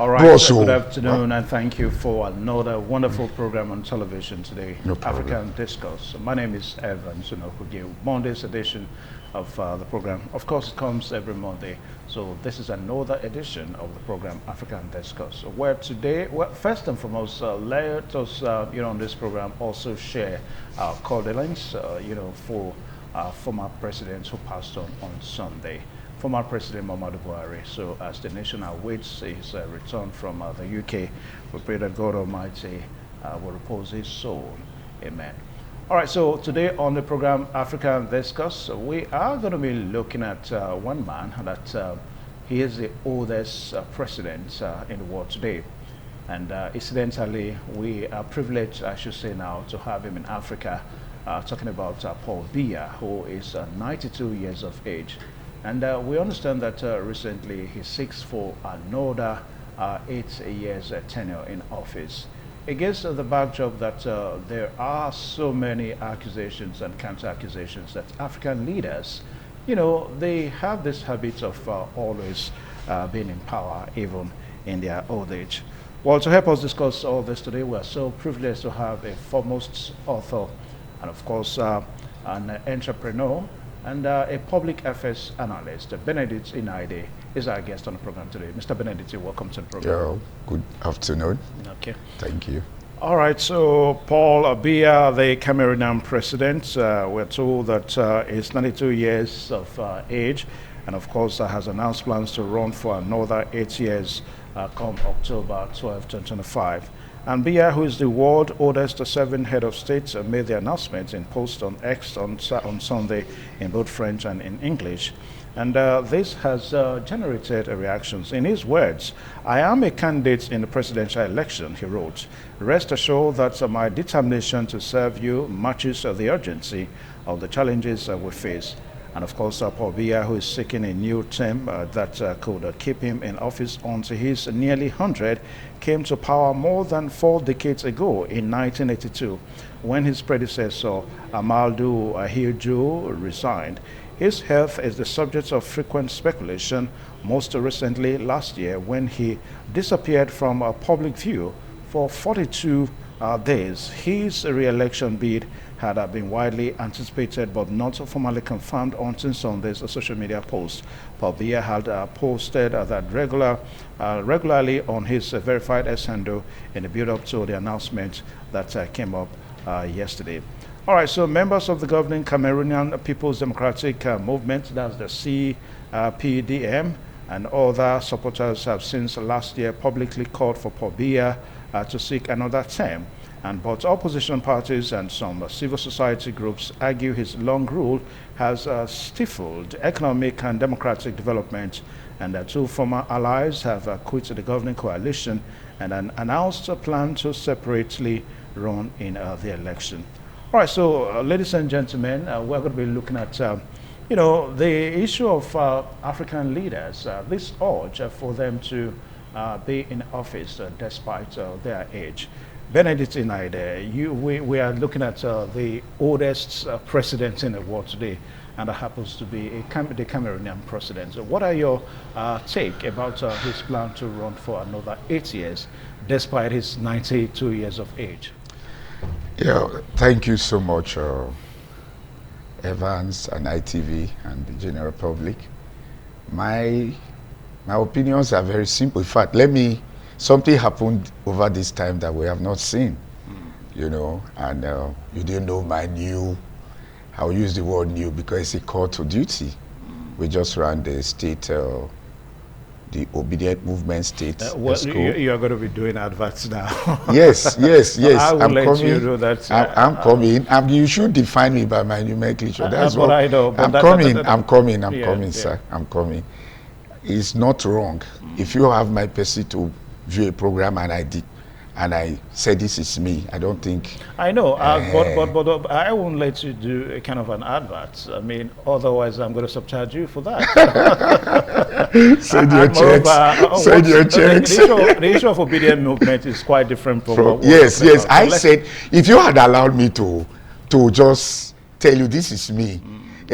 All right, good afternoon, and thank you for another wonderful program on television today, African Discourse. My name is Evan Sunokugi. Monday's edition of the program, of course, it comes every Monday. So this is another edition of the program, African Discourse, where today, well, first and foremost, let us, on this program also share our condolence, for former presidents who passed on Sunday. Former President Muhammadu Buhari. So as the nation awaits his return from the UK, we pray that God Almighty will repose his soul. Amen. All right, so today on the program African Discourse, we are going to be looking at one man that he is the oldest president in the world today. And incidentally, we are privileged, I should say now, to have him in Africa, talking about Paul Biya, who is 92 years of age. And we understand that recently he seeks for another 8 years tenure in office. Against the backdrop that there are so many accusations and counter-accusations that African leaders, they have this habit of always being in power, even in their old age. Well, to help us discuss all this today, we are so privileged to have a foremost author and, of course, an entrepreneur and a public affairs analyst. Benedict Inaide is our guest on the program today. Mr. Benedict, welcome to the program. Good afternoon. Okay. Thank you. All right, so Paul Biya, the Cameroonian president, we're told that he's 92 years of age, and of course has announced plans to run for another 8 years come October 12, 2025. And Biya, who is the world's oldest serving head of state, made the announcement in post on X on Sunday in both French and in English. And this has generated reactions. In his words, "I am a candidate in the presidential election," he wrote. "Rest assured that my determination to serve you matches the urgency of the challenges we face." And of course, Paul Biya, who is seeking a new term that could keep him in office until he's nearly 100, came to power more than 4 decades ago in 1982, when his predecessor, Amadou Ahidjo, resigned. His health is the subject of frequent speculation, most recently last year when he disappeared from public view for 42 days. His re-election bid had been widely anticipated but not formally confirmed until Sunday's social media post. Paul Biya had posted that regularly on his verified X handle in the build-up to the announcement that came up yesterday. All right, so members of the governing Cameroonian People's Democratic Movement, that's the CPDM, and other supporters have since last year publicly called for Paul Biya to seek another term. But opposition parties and some civil society groups argue his long rule has stifled economic and democratic development, and the two former allies have quit the governing coalition and announced a plan to separately run in the election. All right, so ladies and gentlemen, we're going to be looking at the issue of African leaders, this urge for them to be in office despite their age. Benedict Inaide, we are looking at the oldest president in the world today, and that happens to be the Cameroonian president. So what are your take about his plan to run for another 8 years, despite his 92 years of age? Yeah, thank you so much, Evans and ITV and the general public. My opinions are very simple. In fact, something happened over this time that we have not seen, and you didn't know my new, I'll use the word new because it's a call to duty. We just ran the state, the obedient movement state school. You are going to be doing adverts now. Yes. I will let you do that. I'm coming. You should define me by my nomenclature. That's what I know. I'm coming, sir. I'm coming. It's not wrong. If you have my person to view a program and I said this is me, I don't think. I know, but I won't let you do a kind of an advert. I mean, otherwise I'm going to subcharge you for that. Send your checks. Send your checks. The issue of obedient movement is quite different from yes. I said if you had allowed me to just tell you this is me,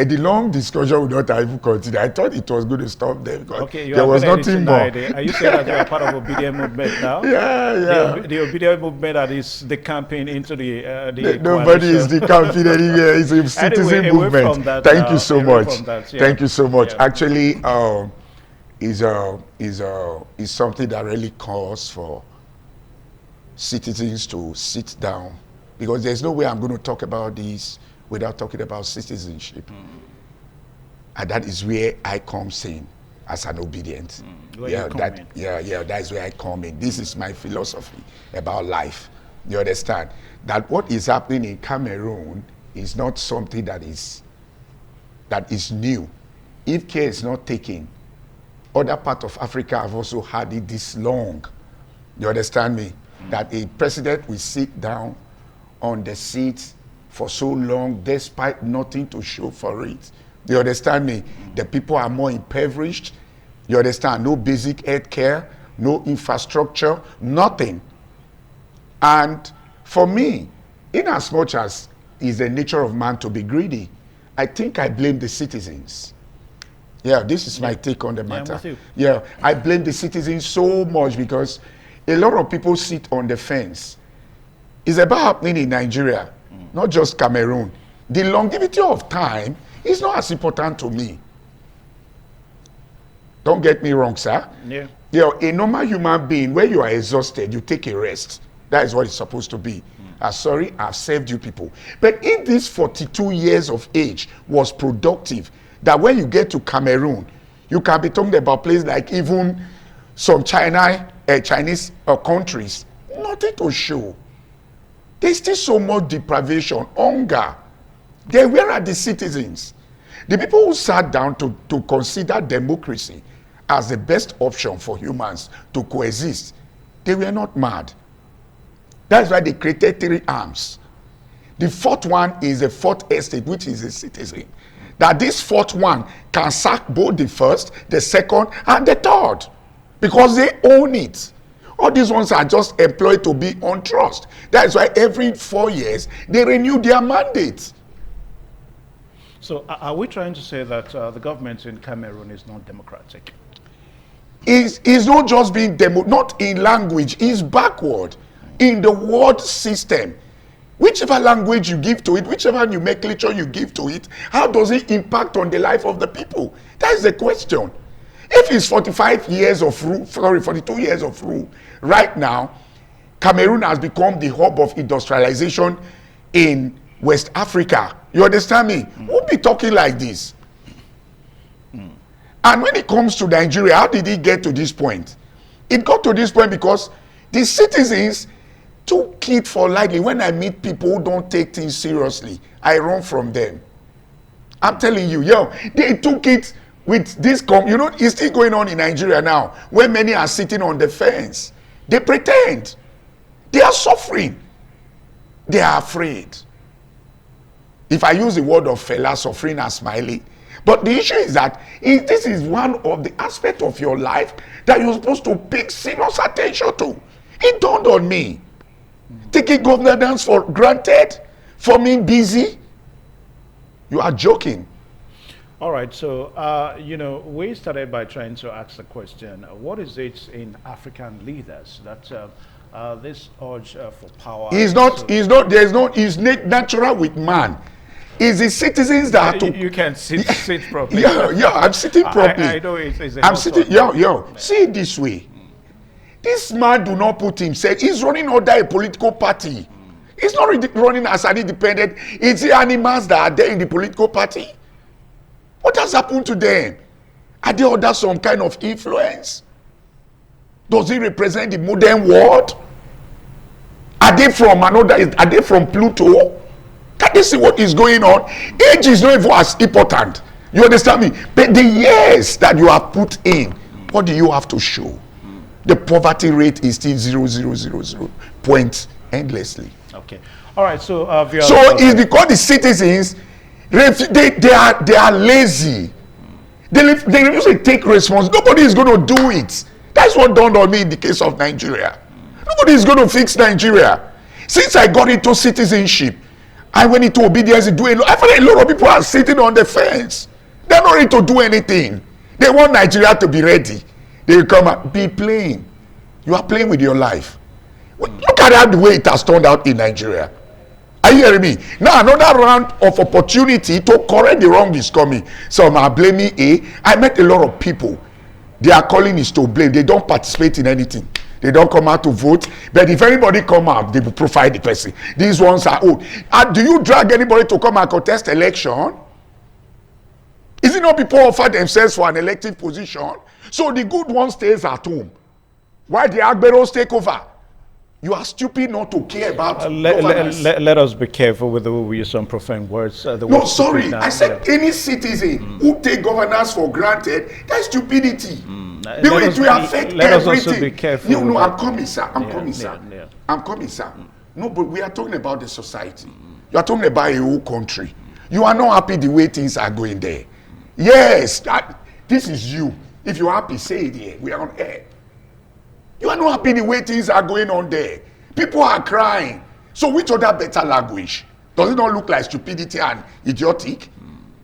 the long discussion would not even continue. I thought it was going to stop there because Okay, there was nothing more. Are you saying that you are part of obedient movement now? Yeah. The obedient movement that is the campaign into the nobody is the campaign anywhere. It's a citizen movement. Thank you so much. Thank you so much. Actually, is something that really calls for citizens to sit down, because there's no way I'm going to talk about this without talking about citizenship. And that is where I come in as an obedient. That is where I come in. This is my philosophy about life. You understand? That what is happening in Cameroon is not something that is new. If care is not taken, other parts of Africa have also had it this long. You understand me? That a president will sit down on the seat for so long despite nothing to show for it. You understand me? The people are more impoverished. You understand? No basic health care, no infrastructure, nothing. And for me, in as much as it's the nature of man to be greedy, I think I blame the citizens. Yeah, this is my take on the matter. Yeah, I blame the citizens so much because a lot of people sit on the fence. It's about happening in Nigeria, not just Cameroon. The longevity of time is not as important to me. Don't get me wrong, sir. Yeah. A normal human being, when you are exhausted, you take a rest. That is what it's supposed to be. Sorry, I've served you people. But if this 42 years of age was productive, that when you get to Cameroon, you can be talking about places like even some Chinese countries, nothing to show. There's still so much deprivation, hunger. Then where are the citizens? The people who sat down to consider democracy as the best option for humans to coexist, they were not mad. That's why they created 3 arms. The 4th one is the 4th estate, which is a citizen. That this 4th one can sack both the 1st, the 2nd, and the 3rd. Because they own it. All these ones are just employed to be on trust. That's why every 4 years, they renew their mandate. So are we trying to say that the government in Cameroon is not democratic? It's not just being not in language, it's backward. In the word system, whichever language you give to it, whichever nomenclature you give to it, how does it impact on the life of the people? That is the question. If it's 42 years of rule, right now, Cameroon has become the hub of industrialization in West Africa. You understand me? We'll be talking like this. And when it comes to Nigeria, how did it get to this point? It got to this point because the citizens took it for lightly. When I meet people who don't take things seriously, I run from them. I'm telling you, they took it with this, it's still going on in Nigeria now, where many are sitting on the fence. They pretend. They are suffering. They are afraid. If I use the word of Fela, suffering and smiling. But the issue is that this is one of the aspects of your life that you're supposed to pay serious attention to. It dawned on me. Taking governance for granted, for me busy. You are joking. All right, so, we started by trying to ask the question, what is it in African leaders that this urge for power? It's natural with man. It's the citizens that You can sit properly. I'm sitting properly. I know it's I'm sitting, see it this way. This man do not put himself, he's running under a political party. He's not running as an independent. It's the animals that are there in the political party. What has happened to them? Are they under some kind of influence? Does it represent the modern world? Are they from Pluto? Can you see what is going on? Age is not even as important. You understand me? But the years that you have put in, what do you have to show? The poverty rate is still 0.000 points endlessly. Okay. All right. So it's because the citizens they are lazy. They refuse to take responsibility. Nobody is going to do it. That's what dawned on me in the case of Nigeria. Nobody is going to fix Nigeria. Since I got into citizenship, And when it obedience, do a lot of people are sitting on the fence. They're not ready to do anything. They want Nigeria to be ready. They will come and be playing. You are playing with your life. Look at how the way it has turned out in Nigeria. Are you hearing me? Now another round of opportunity to correct the wrong is coming. Some are blaming A. I met a lot of people. Their calling is to blame. They don't participate in anything. They don't come out to vote. But if anybody come out, they will profile the person. These ones are old. And do you drag anybody to come and contest election? Is it not people offer themselves for an elective position? So the good one stays at home. Why the Agberos take over? You are stupid not to care about governance. Let us be careful with the way we use some profane words. No, sorry. I said any citizen who take governance for granted, that's stupidity. Because it will affect everything. Let us also be careful. No, I'm coming, sir. I'm coming, sir. No, but we are talking about the society. You are talking about a whole country. You are not happy the way things are going there. Yes, this is you. If you're happy, say it here. We are on air. You are not happy the way things are going on there. People are crying. So which other better language? Does it not look like stupidity and idiotic?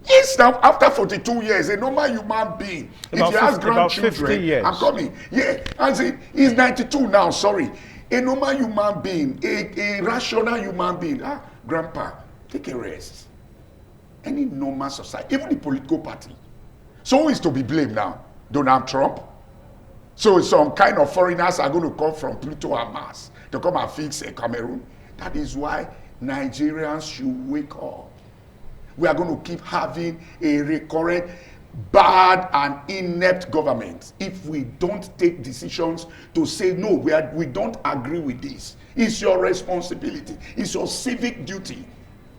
Yes, now after 42 years, a normal human being, if he has grandchildren, I'm coming. Yeah, I say he's 92 now, sorry. A normal human being, a rational human being. Grandpa, take a rest. Any normal society, even the political party. So who is to be blamed now? Donald Trump? So some kind of foreigners are going to come from Pluto and Mars to come and fix Cameroon. That is why Nigerians should wake up. We are going to keep having a recurrent bad and inept government if we don't take decisions to say no, we don't agree with this. It's your responsibility. It's your civic duty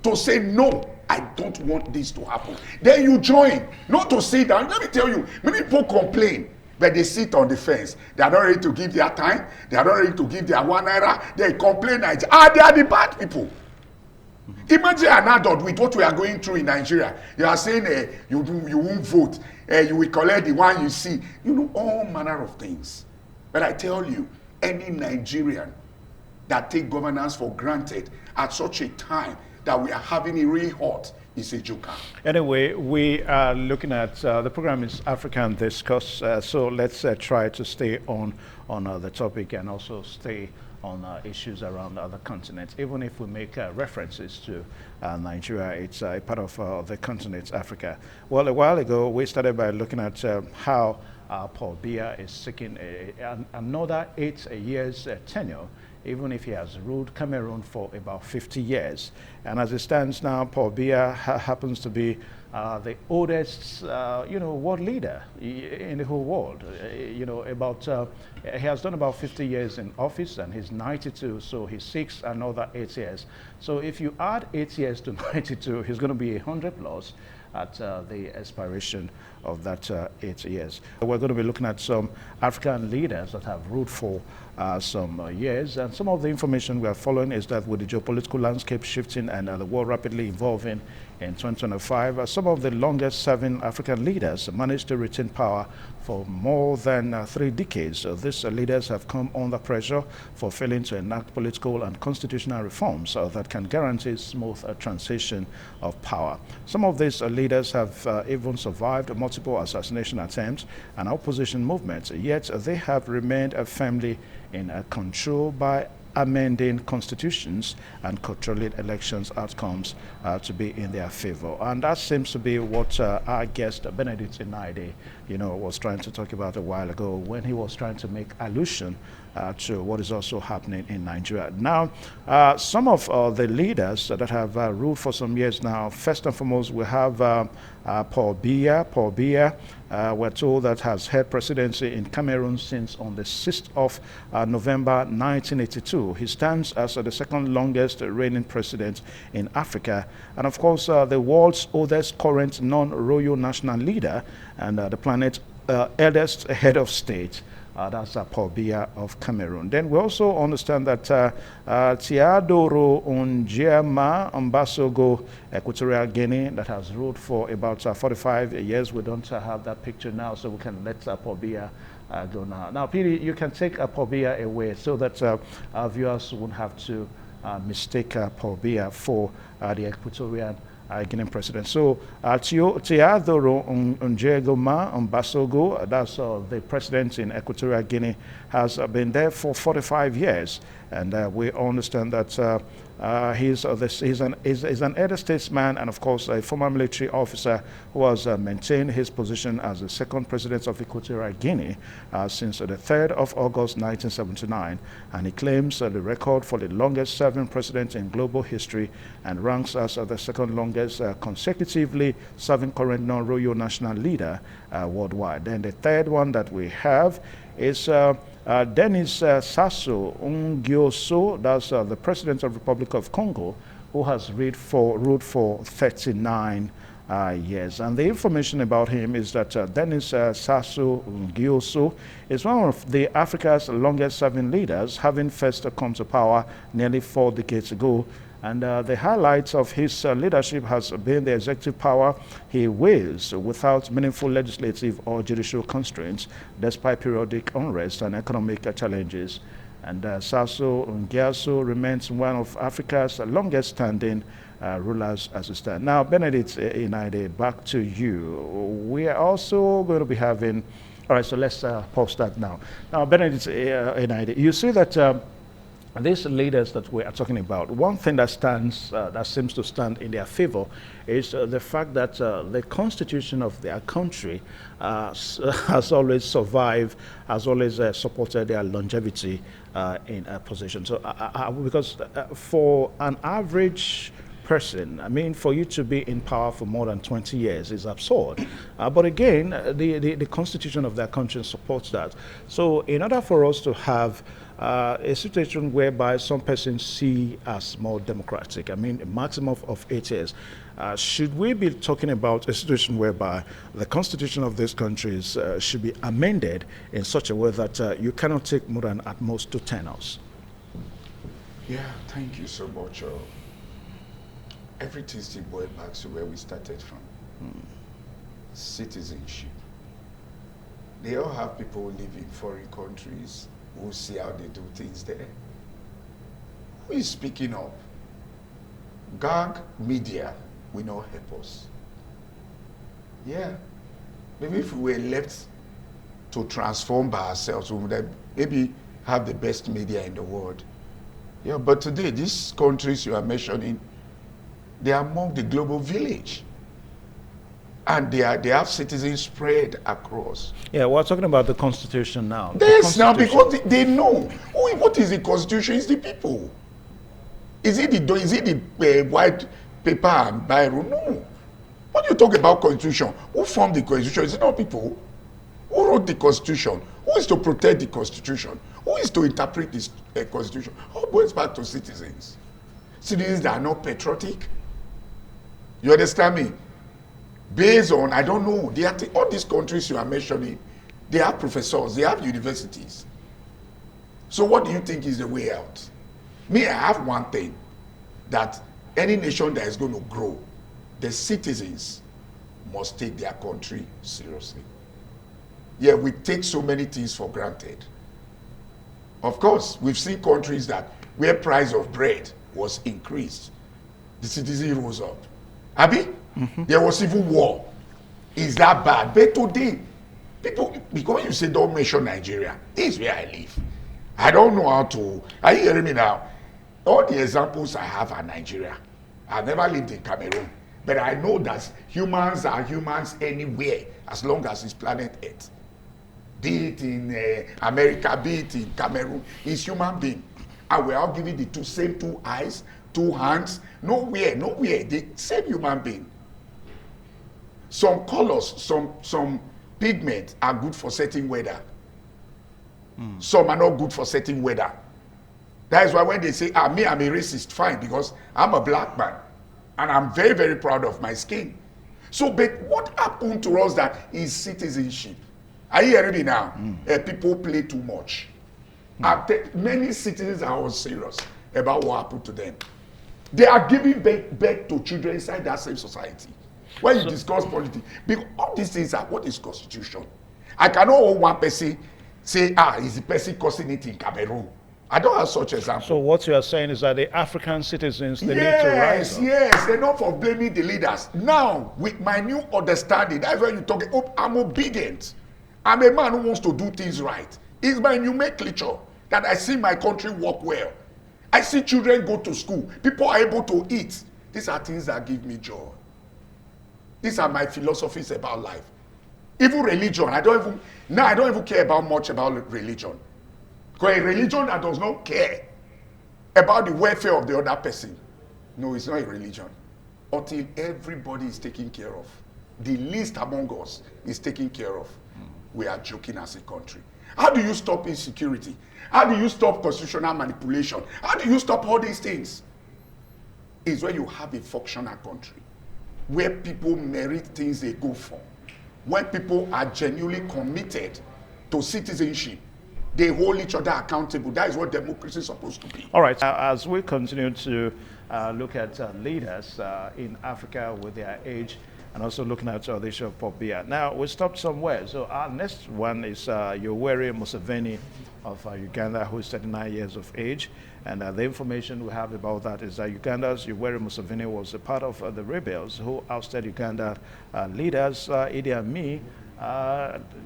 to say no, I don't want this to happen. Then you join, not to sit down. Let me tell you, many people complain, but they sit on the fence. They are not ready to give their time. They are not ready to give their 1 naira. They complain. They are the bad people. Imagine an adult with what we are going through in Nigeria. You are saying you won't vote. You will collect the one you see. You know, all manner of things. But I tell you, any Nigerian that take governance for granted at such a time that we are having it really hot is a joker. Anyway, we are looking at, the program is African Discourse, so let's try to stay on the topic and also stay on issues around other continents. Even if we make references to Nigeria, it's a part of the continent, Africa. Well, a while ago, we started by looking at how Paul Biya is seeking another 8 years tenure, even if he has ruled Cameroon for about 50 years. And as it stands now, Paul Biya happens to be the oldest, world leader in the whole world. He has done about 50 years in office, and he's 92, so he seeks another 8 years. So if you add 8 years to 92, he's going to be 100 plus at the expiration of that 8 years. We're going to be looking at some African leaders that have ruled for some years, and some of the information we are following is that with the geopolitical landscape shifting and the world rapidly evolving in 2025, some of the longest serving African leaders managed to retain power for more than 3 decades. These leaders have come under pressure for failing to enact political and constitutional reforms that can guarantee smooth transition of power. Some of these leaders have even survived multiple assassination attempts and opposition movements, yet they have remained firmly in control by amending constitutions and controlling elections outcomes to be in their favor. And that seems to be what our guest Benedict Inaide, was trying to talk about a while ago when he was trying to make allusion to what is also happening in Nigeria. Now, some of the leaders that have ruled for some years now, first and foremost, we have Paul Biya. Paul Biya, we're told, that has held presidency in Cameroon since on the 6th of November 1982. He stands as the second longest reigning president in Africa, and of course the world's oldest current non-royal national leader and the planet's eldest head of state. That's Paul Biya of Cameroon. Then we also understand that Teodoro Obiangema Mbasogo, Equatorial Guinea, that has ruled for about 45 years. We don't have that picture now, so we can let Paul Biya go now. Now, Piri, you can take Paul Biya away so that our viewers won't have to mistake Paul Biya for the Equatorial Guinean president. So, Teodoro Njegoma Mbasogo, that's the president in Equatorial Guinea, has been there for 45 years. And we understand that he's an elder statesman and, of course, a former military officer who has maintained his position as the second president of Equatorial Guinea since the 3rd of August 1979. And he claims the record for the longest serving president in global history and ranks as the second longest consecutively serving current non-royal national leader worldwide. Then the third one that we have is Denis Sassou Nguesso, that's the president of the Republic of Congo, who has ruled for 39 years. And the information about him is that Denis Sassou Nguesso is one of the Africa's longest serving leaders, having first come to power nearly 4 decades ago. And the highlights of his leadership has been the executive power he wields without meaningful legislative or judicial constraints, despite periodic unrest and economic challenges. And Sassou Nguesso remains one of Africa's longest-standing rulers as we stand. Now, Benedict Inaide, back to you. We are also going to be having... All right, so let's pause that now. Now, Benedict Inaide, you see that these leaders that we are talking about, one thing that seems to stand in their favor is the fact that the constitution of their country has always survived, has always supported their longevity in a position. So, because for an average person, I mean, for you to be in power for more than 20 years is absurd. But again, the constitution of their country supports that. So in order for us to have a situation whereby some persons see as more democratic, I mean, a maximum of 8 years, should we be talking about a situation whereby the constitution of these countries should be amended in such a way that you cannot take more than at most 2 tenures? Yeah, thank you so much. Everything still boils back to where we started from. Citizenship. They all have people who live in foreign countries who see how they do things there. Who is speaking up? Gag media will not help us. Yeah. Maybe if we were left to transform by ourselves, we would maybe have the best media in the world. Yeah, but today, these countries you are mentioning, they are among the global village. And they have citizens spread across. Yeah, we're talking about the Constitution now. Yes, now, because they know. What is the Constitution? It's the people. Is it the white paper and biro? No. When you talk about Constitution, who formed the Constitution? Is it not people? Who wrote the Constitution? Who is to protect the Constitution? Who is to interpret this Constitution? All goes back to citizens. Citizens that are not patriotic. You understand me? Based on, I don't know, all these countries you are mentioning, they have professors, they have universities. So what do you think is the way out? Me, I have one thing, that any nation that is going to grow, the citizens must take their country seriously. Yeah, we take so many things for granted. Of course, we've seen countries that where price of bread was increased, the citizen rose up. Abi, there was civil war. Is that bad? But today, people, because you say don't mention Nigeria, this is where I live. I don't know how to, are you hearing me now? All the examples I have are Nigeria. I've never lived in Cameroon. But I know that humans are humans anywhere as long as it's planet Earth. Be it in America, be it in Cameroon, it's human being. And we're all giving the same 2 eyes, 2 hands, nowhere, the same human being. Some colors, some pigments are good for certain weather. Some are not good for certain weather. That is why when they say, me, I'm a racist, fine, because I'm a black man. And I'm very, very proud of my skin. So, but what happened to us that is citizenship? Are you hearing me now? People play too much. Many citizens are all serious about what happened to them. They are giving birth to children inside that same society. When you discuss politics, because all these things are what is constitution. I cannot hold one person say, is the person causing it in Cameroon? I don't have such example. So what you are saying is that the African citizens, they need to rise up. Yes, enough of blaming the leaders. Now, with my new understanding, that's why you talk. Oh, I'm obedient. I'm a man who wants to do things right. It's my nomenclature that I see my country work well. I see children go to school. People are able to eat. These are things that give me joy. These are my philosophies about life. Even religion, I don't even care about much about religion. Because a religion that does not care about the welfare of the other person, no, it's not a religion. Until everybody is taken care of. The least among us is taken care of. We are joking as a country. How do you stop insecurity? How do you stop constitutional manipulation? How do you stop all these things? It's when you have a functional country, where people merit things they go for, where people are genuinely committed to citizenship. They hold each other accountable. That is what democracy is supposed to be. All right, as we continue to look at leaders in Africa with their age, and also looking at the issue of Paul Biya. Now, we stopped somewhere. So our next one is Yoweri Museveni of Uganda, who is 39 years of age. And the information we have about that is that Uganda's Yoweri Museveni was a part of the rebels who ousted Uganda leaders, Idi Amin,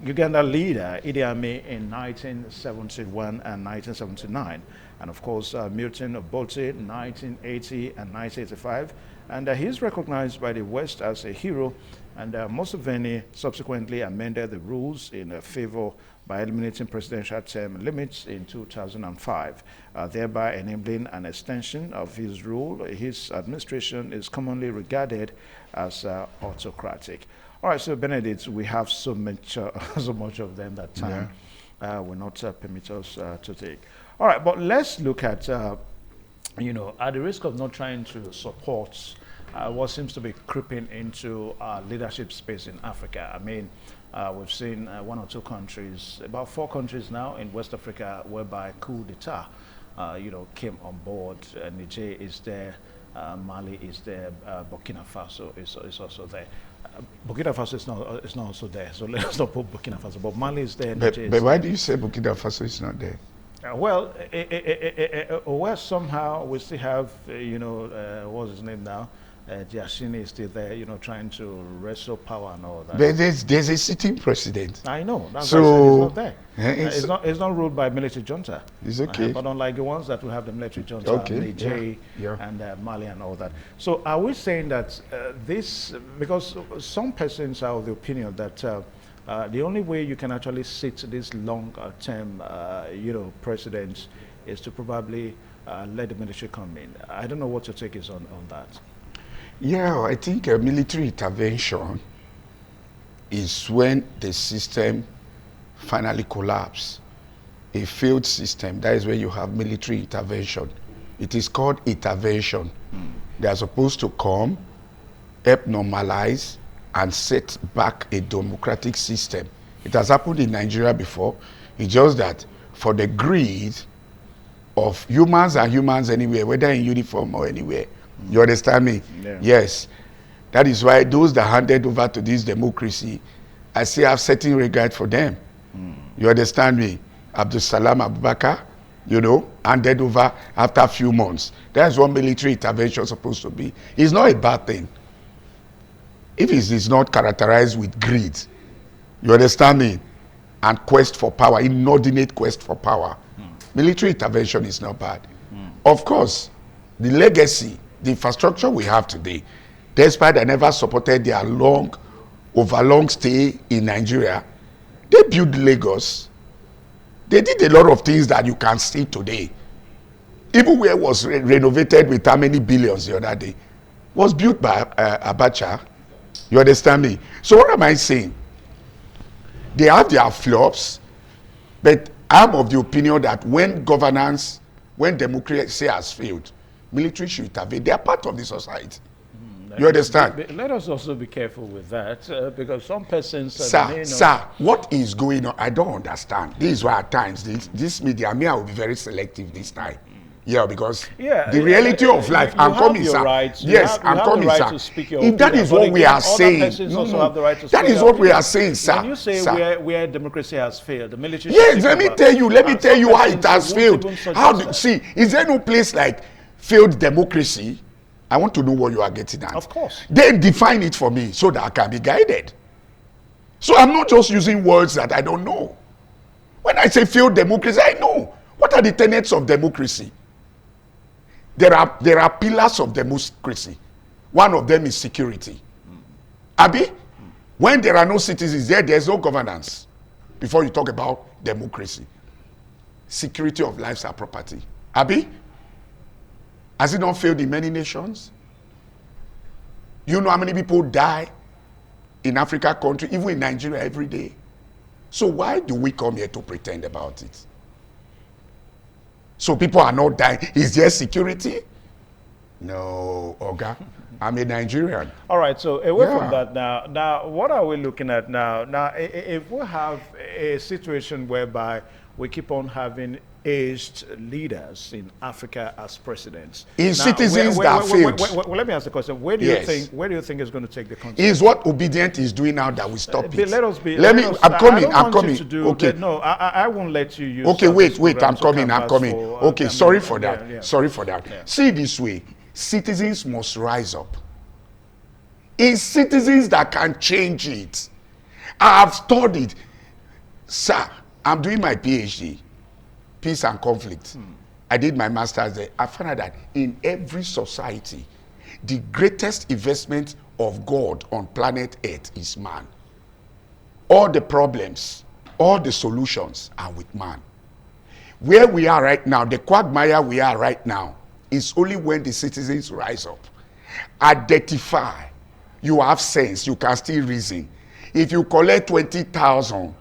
Uganda leader Idi Amin in 1971 and 1979. And of course, Milton Obote in 1980 and 1985. And he's recognized by the West as a hero. And Museveni subsequently amended the rules in favor by eliminating presidential term limits in 2005, thereby enabling an extension of his rule. His administration is commonly regarded as autocratic. All right, so Benedict, we have so much of them that time will not permit us to take. All right, but let's look at, you know, at the risk of not trying to support what seems to be creeping into leadership space in Africa. I mean, we've seen one or two countries, about 4 countries now in West Africa, whereby coup d'etat, you know, came on board. Niger is there, Mali is there, Burkina Faso is also there. Burkina Faso is not also there, so let's not put Burkina Faso, but Mali is there. But why do you say Burkina Faso is not there? Well, somehow we still have, you know, what's his name now? Giashini is still there, you know, trying to wrestle power and all that. But there's a sitting president. I know. That's so why I said it's not there. It's not ruled by military junta. It's okay. But unlike the ones that will have the military junta, Niger and Mali and all that. So are we saying that this, because some persons are of the opinion that the only way you can actually sit this long-term, you know, presidents is to probably let the military come in. I don't know what your take is on that. Yeah, I think a military intervention is when the system finally collapses. A failed system, that is when you have military intervention. It is called intervention. They are supposed to come, help normalize, and set back a democratic system. It has happened in Nigeria before. It's just that for the greed of humans and humans anywhere, whether in uniform or anywhere, you understand me? Yeah. Yes. That is why those that handed over to this democracy, I still have certain regard for them. You understand me? Abdul Salam Abubakar, you know, handed over after a few months. That's what military intervention is supposed to be. It's not a bad thing. If it is not characterized with greed, you understand me? And quest for power, inordinate quest for power. Military intervention is not bad. Of course, the legacy, the infrastructure we have today, despite I never supported their long stay in Nigeria, they built Lagos. They did a lot of things that you can see today. Even where it was renovated with how many billions the other day, was built by Abacha. You understand me? So what am I saying? They have their flops, but I'm of the opinion that when governance, when democracy has failed, military should intervene. They are part of the society. You understand? Let us also be careful with that, because some persons... Sir, what is going on? I don't understand. This is why at times, this media, I will be very selective this time. Yeah, because Yeah, the reality of life, I'm coming, sir. Yes, I'm coming, sir. If that is what we are saying, that is what we are saying, sir. When you say where democracy has failed, the military. Yes, let me tell you how it has failed. See, is there no place like failed democracy? I want to know what you are getting at. Of course. Then define it for me so that I can be guided. So I'm not just using words that I don't know. When I say failed democracy, I know. What are the tenets of democracy? There are pillars of democracy. One of them is security. Abi, when there are no citizens there's no governance. Before you talk about democracy, security of lives and property. Abi, has it not failed in many nations? You know how many people die in Africa country, even in Nigeria every day? So why do we come here to pretend about it? So people are not dying. Is there security? No, Oga. I'm a Nigerian. All right, so away from that now, what are we looking at now? Now, if we have a situation whereby we keep on having aged leaders in Africa as presidents. Citizens that failed. Well, let me ask the question. Where do you think is going to take the country? Is what Obedient is doing now that we stop it? I'm coming. Okay. No, I won't let you use. Okay, wait. I'm coming. Okay, sorry for that. Yeah. Sorry for that. Yeah. See it this way. Citizens must rise up. It's citizens that can change it. I have studied. Sir, I'm doing my PhD. Peace and conflict. I did my master's there. I found out that in every society, the greatest investment of God on planet Earth is man. All the problems, all the solutions are with man. Where we are right now, the quagmire we are right now, is only when the citizens rise up. Identify. You have sense. You can still reason. If you collect 20,000,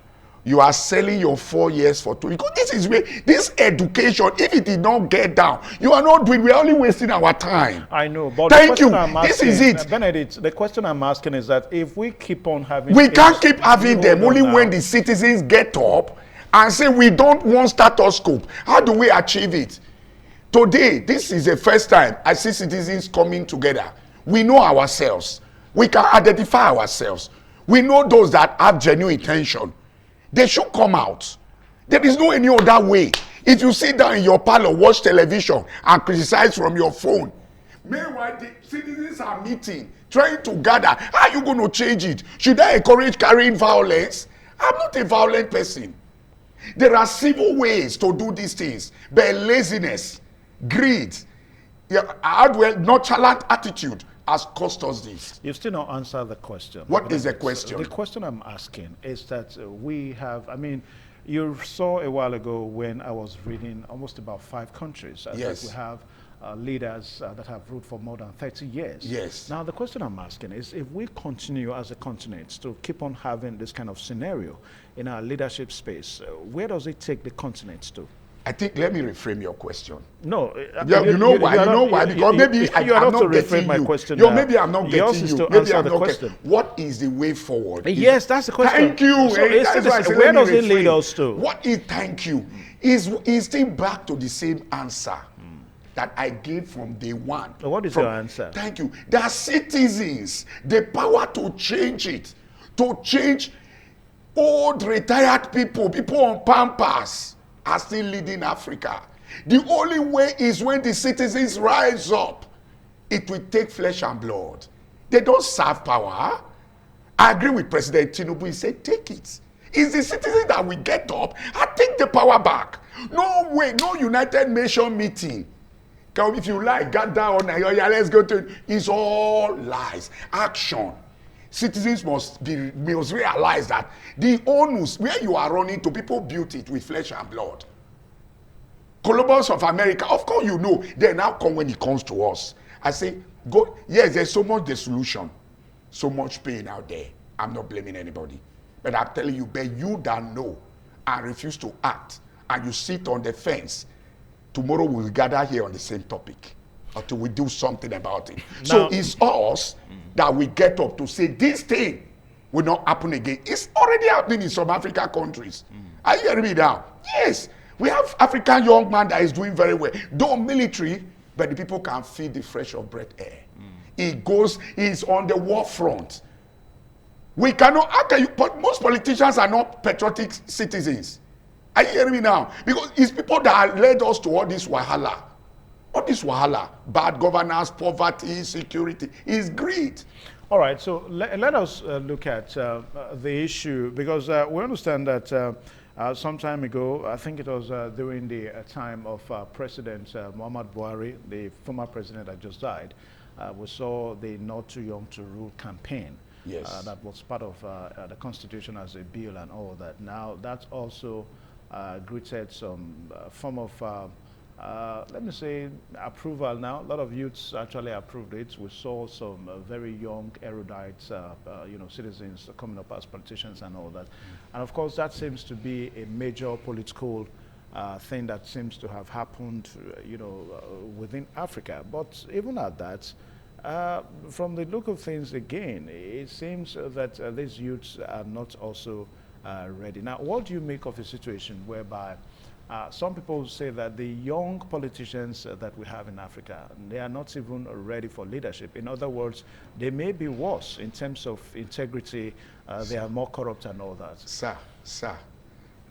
you are selling your 4 years for 2. Because this is where this education, if it did not get down, you are not doing. We are only wasting our time. I know, but thank you. This is it, Benedict. The question I'm asking is that if we keep on having, we can't keep having them only when the citizens get up and say we don't want status quo. How do we achieve it? Today, this is the first time I see citizens coming together. We know ourselves. We can identify ourselves. We know those that have genuine intention. They should come out. There is no any other way. If you sit down in your parlor, watch television, and criticize from your phone, meanwhile the citizens are meeting, trying to gather. How are you going to change it? Should I encourage carrying violence? I'm not a violent person. There are civil ways to do these things, but laziness, greed, nonchalant attitude has cost us this. You still not answer the question. What is the question? The question I'm asking is that we have, you saw a while ago when I was reading almost about 5 countries. Yes. That we have leaders that have ruled for more than 30 years. Yes. Now the question I'm asking is if we continue as a continent to keep on having this kind of scenario in our leadership space, where does it take the continent to? I think, let me reframe your question. No. You know why? Because maybe I'm not getting you. Question maybe I'm not getting you. Maybe I'm not getting. What is the way forward? Yes, that's the question. Thank you. So where does it lead us to? What is thank you? Is still back to the same answer that I gave from day one. What is your answer? Thank you. There are citizens, the power to change it, to change old retired people on Pampas are still leading Africa. The only way is when the citizens rise up. It will take flesh and blood. They don't serve power. I agree with President Tinubu. He said, take it. It's the citizens that will get up and take the power back. No way, no United Nations meeting. If you like, gather on, let's go to it. It's all lies. Action. Citizens must realize that the onus where you are running to, people built it with flesh and blood. Columbus of America, of course you know, they now come when it comes to us. I say, go, yes, there's so much dissolution, so much pain out there. I'm not blaming anybody. But I'm telling you, but you that know and refuse to act, and you sit on the fence, tomorrow we'll gather here on the same topic until we do something about it. Now, so it's us that we get up to say this thing will not happen again. It's already happening in some African countries. Are you hearing me now? Yes. We have African young man that is doing very well. Though military, but the people can feel the fresh of breath air. He's on the war front. We cannot, but most politicians are not patriotic citizens. Are you hearing me now? Because it's people that have led us to all this wahala. All this wahala, bad governance, poverty, security, is greed. All right, so let us look at the issue, because we understand that some time ago, I think it was during the time of President Muhammad Buhari, the former president that just died, we saw the Not Too Young to Rule campaign. Yes. That was part of the Constitution as a bill and all that. Now, that's also greeted some form of let me say approval now. A lot of youths actually approved it. We saw some very young erudite citizens coming up as politicians and all that. And of course that seems to be a major political thing that seems to have happened within Africa. But even at that, from the look of things again, it seems that these youths are not also ready. Now, what do you make of a situation whereby some people say that the young politicians that we have in Africa, they are not even ready for leadership? In other words, they may be worse in terms of integrity, they are more corrupt and all that. Sir,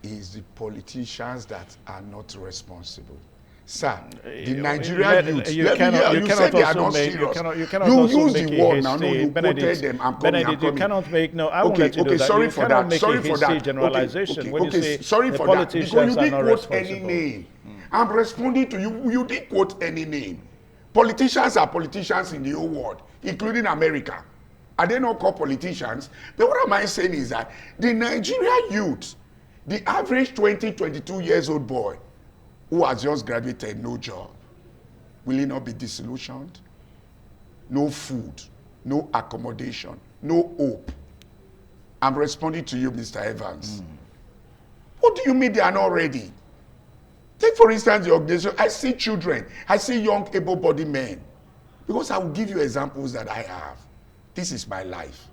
it's the politicians that are not responsible. Sir, the Nigerian youth, you said they are not serious. You use the word now, no, you quoted them. Benedict, you cannot make, no, I won't let you do that. Sorry for that. Sorry for that. Generalization. Okay, sorry for that. Because you didn't quote any name. I'm responding to you. You didn't quote any name. Politicians are politicians in the whole world, including America. Are they not called politicians? But what am I saying is that the Nigerian youth, the average 20, 22 years old boy, who has just graduated, no job, will he not be disillusioned? No food, no accommodation, no hope. I'm responding to you, Mr. Evans. What do you mean they are not ready? Take, for instance, the organization. I see children, I see young, able-bodied men. Because I will give you examples that I have. This is my life.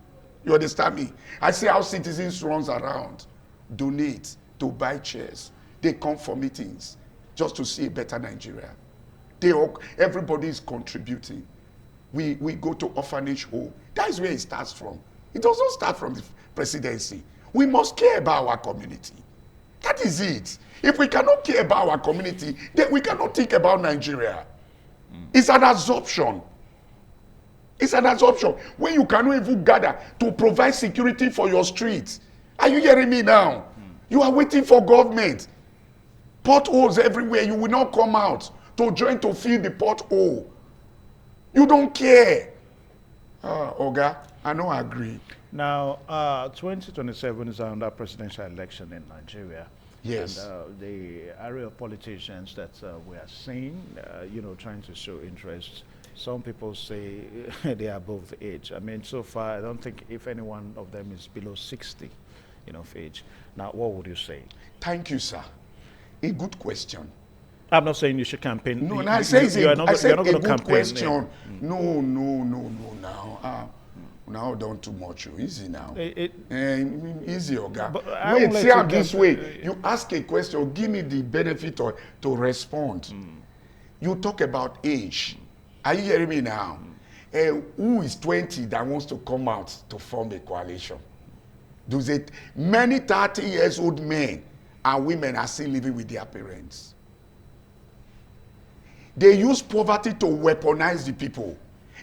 You understand me? I see how citizens run around, donate to buy chairs. They come for meetings just to see a better Nigeria. Everybody is contributing. We go to orphanage home. That is where it starts from. It doesn't start from the presidency. We must care about our community. That is it. If we cannot care about our community, then we cannot think about Nigeria. It's an absorption. It's an absorption. When you cannot even gather to provide security for your streets. Are you hearing me now? You are waiting for government. Potholes everywhere. You will not come out to join to fill the pothole. You don't care. Oga, I don't agree. Now, 2027 is another presidential election in Nigeria. Yes. And the area of politicians that we are seeing, trying to show interest. Some people say they are above the age. I mean, so far, I don't think if any one of them is below 60, of age. Now, what would you say? Thank you, sir. A good question. I'm not saying you should campaign. No, I say you're not going to campaign. Question. No, now don't too much. Easy now. Easy, Oga. Wait, see how this way. You ask a question, give me the benefit to respond. You talk about age. Are you hearing me now? Who is 20 that wants to come out to form a coalition? Many 30 years old men and women are still living with their parents. They use poverty to weaponize the people.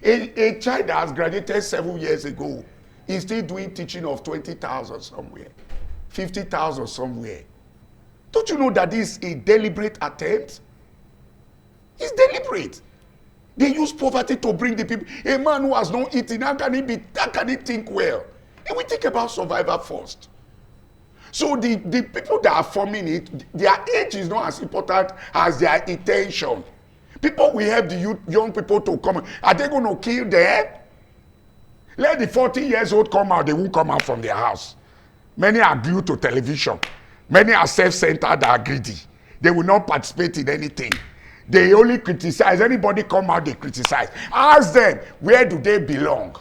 A child that has graduated 7 years ago is still doing teaching of 20,000 somewhere, 50,000 somewhere. Don't you know that this is a deliberate attempt? It's deliberate. They use poverty to bring the people. A man who has not eaten, how can he think well? And we think about survival first. So the people that are forming it, their age is not as important as their intention. People will help the young people to come. Are they going to kill them? Let the 40 years old come out. They won't come out from their house. Many are glued to television. Many are self-centered, are greedy. They will not participate in anything. They only criticize. Anybody come out, they criticize. Ask them, where do they belong?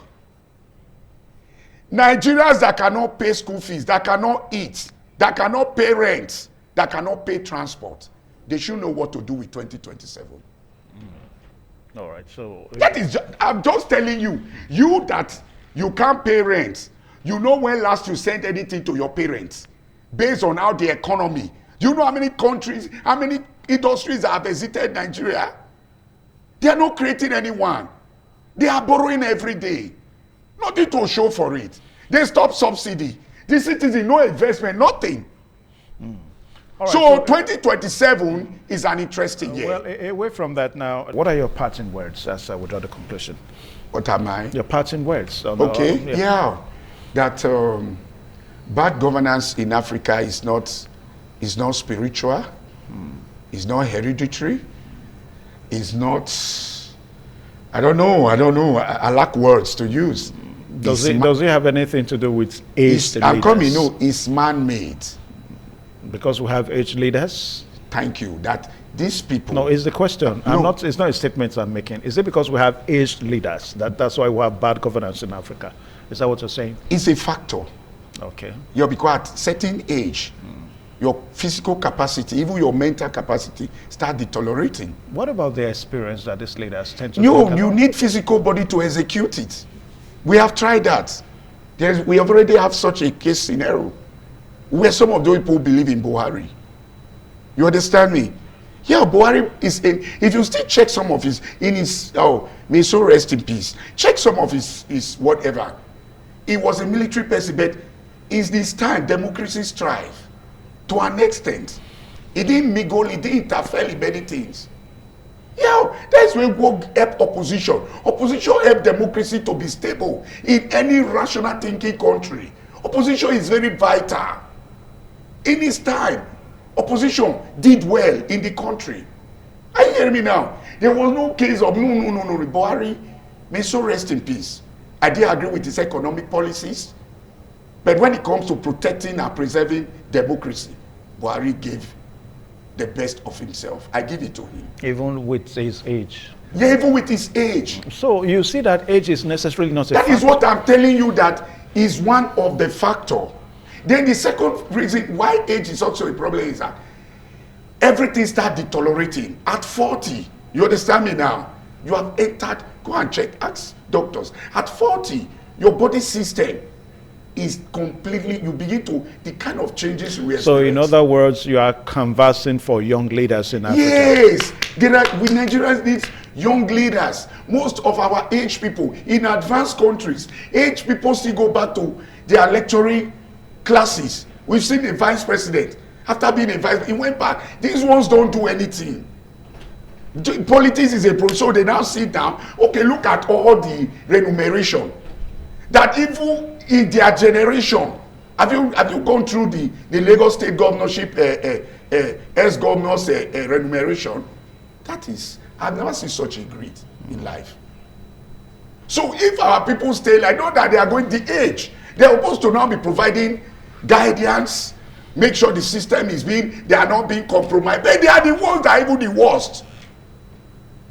Nigerians that cannot pay school fees, that cannot eat, that cannot pay rent, that cannot pay transport, they should know what to do with 2027. All right, so That is, I'm just telling you, you that you can't pay rent, you know when last you sent anything to your parents based on how the economy. Do you know how many countries, how many industries have visited Nigeria? They are not creating anyone. They are borrowing every day. Nothing to show for it. They stop subsidy. The citizen, no investment, nothing. right, so 2027 is an interesting year. Well, away from that now, what are your parting words as we draw the conclusion? What am I? Your parting words. Okay, that bad governance in Africa is not spiritual, is not hereditary, is not, I don't know, I lack words to use. Does it have anything to do with aged leaders? I'm coming, no, it's man-made. Because we have aged leaders? Thank you, that these people... No, it's the question. No. It's not a statement I'm making. Is it because we have aged leaders? That's why we have bad governance in Africa? Is that what you're saying? It's a factor. Okay. Because at certain age, your physical capacity, even your mental capacity, start deteriorating. What about the experience that these leaders tend to you need physical body to execute it. We have tried that. We already have such a case scenario where some of those people believe in Buhari. You understand me? Yeah, Buhari is in, if you still check some of his, may so rest in peace. Check some of his whatever. He was a military person, but in this time, democracy strive to an extent. He didn't mingle, he didn't interfere in many things. Yeah, that's where we help opposition. Opposition help democracy to be stable in any rational thinking country. Opposition is very vital. In his time, opposition did well in the country. Are you hearing me now? There was no case of no. Buhari, may so rest in peace. I did agree with his economic policies, but when it comes to protecting and preserving democracy, Buhari gave the best of himself. I give it to him. Even with his age? Yeah, even with his age. So you see that age is necessarily not a factor. That is what I'm telling you, that is one of the factors. Then the second reason why age is also a problem is that everything starts deteriorating at 40. You understand me now? You have entered, go and check, ask doctors. At 40, your body system is completely, you begin to, the kind of changes we experience. So in other words, you are canvassing for young leaders in Africa. Yes, Nigerians need young leaders. Most of our age people in advanced countries, age people still go back to their lecturing classes. We've seen the vice president, after being a vice, he went back. These ones don't do anything. Politics is a pro, so they now sit down. Okay, look at all the remuneration that even in their generation, have you gone through the Lagos State governorship ex-governor's remuneration? That is, I've never seen such a greed in life. So if our people stay, I know that they are going the age, they're supposed to now be providing guidance, make sure the system is they are not being compromised. But they are the ones that are even the worst.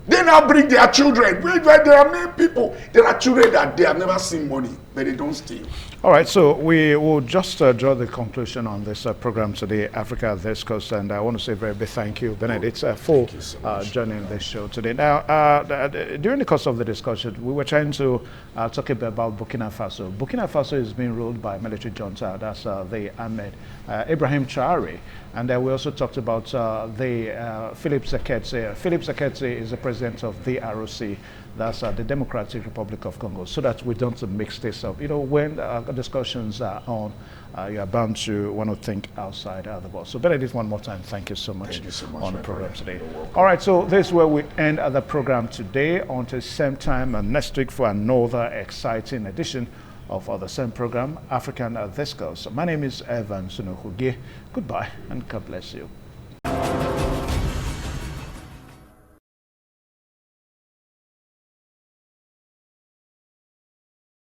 They now bring their children. When there are many people, there are children that they have never seen money, but they don't steal. All right, so we will just draw the conclusion on this program today, Africa Discourse, and I want to say a very big thank you, Benedict, for joining this show today. Now, during the course of the discussion, we were trying to talk a bit about Burkina Faso. Burkina Faso is being ruled by military junta, that's the Ahmed Ibrahim Traore. And we also talked about the Philip Seketse. Philip Seketse is the president of the ROC, that's the Democratic Republic of Congo, so that we don't mix this up. You know, when discussions are on, you are bound to want to think outside the box. So Benedict, one more time, thank you so much on the program today. All right, so this is where we end the program today. Until the same time next week for another exciting edition of the same program, African Discourse. My name is Evan Sunokuge. Goodbye and God bless you.